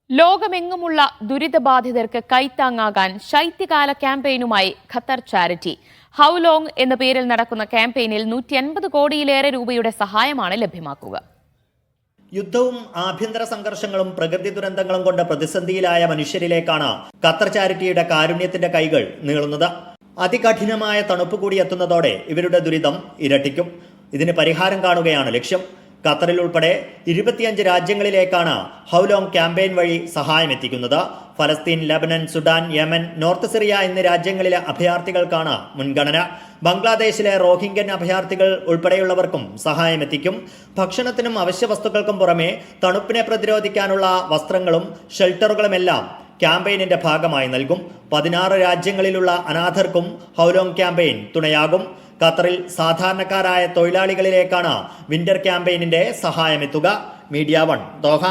ലോകമെങ്ങുമുള്ള ദുരിതബാധിതർക്ക് കൈത്താങ്ങാകാൻ ശൈത്യകാല ക്യാമ്പയിനുമായി Qatar charity. How long എന്ന പേരിൽ നടക്കുന്ന ക്യാമ്പയിനിൽ 150 കോടിയിലേറെ രൂപയുടെ സഹായമാണ് ലഭ്യമാക്കുക. യുദ്ധവും ആഭ്യന്തര സംഘർഷങ്ങളും പ്രകൃതി ദുരന്തങ്ങളും കൊണ്ട് പ്രതിസന്ധിയിലായ മനുഷ്യരിലേക്കാണ് ഖത്തർ ചാരിറ്റിയുടെ കാരുണ്യത്തിന്റെ കൈകൾ നീളുന്നത്. അതികഠിനമായ തണുപ്പ് കൂടി എത്തുന്നതോടെ ഇവരുടെ ദുരിതം ഇരട്ടിക്കും. ഇതിന് പരിഹാരം കാണുകയാണ് ലക്ഷ്യം. ഖത്തറിൽ ഉൾപ്പെടെ 25 രാജ്യങ്ങളിലേക്കാണ് ഹൗ ലോങ് ക്യാമ്പയിൻ വഴി സഹായം എത്തിക്കുന്നത്. ഫലസ്തീൻ, Lebanon, Sudan, Yemen, north Syria എന്നീ രാജ്യങ്ങളിലെ അഭയാർത്ഥികൾക്കാണ് മുൻഗണന. ബംഗ്ലാദേശിലെ റോഹിംഗ്യൻ അഭയാർത്ഥികൾ ഉൾപ്പെടെയുള്ളവർക്കും സഹായം എത്തിക്കും. ഭക്ഷണത്തിനും അവശ്യ വസ്തുക്കൾക്കും പുറമെ തണുപ്പിനെ പ്രതിരോധിക്കാനുള്ള വസ്ത്രങ്ങളും ഷെൽട്ടറുകളുമെല്ലാം ക്യാമ്പയിനിന്റെ ഭാഗമായി നൽകും. 16 രാജ്യങ്ങളിലുള്ള അനാഥർക്കും ഹൗ ലോങ് ക്യാമ്പയിൻ തുണയാകും. ഖത്തറിൽ സാധാരണക്കാരായ തൊഴിലാളികളിലേക്കാണ് വിന്റർ ക്യാമ്പയിനിന്റെ സഹായമെത്തുക. Media 1 Doha.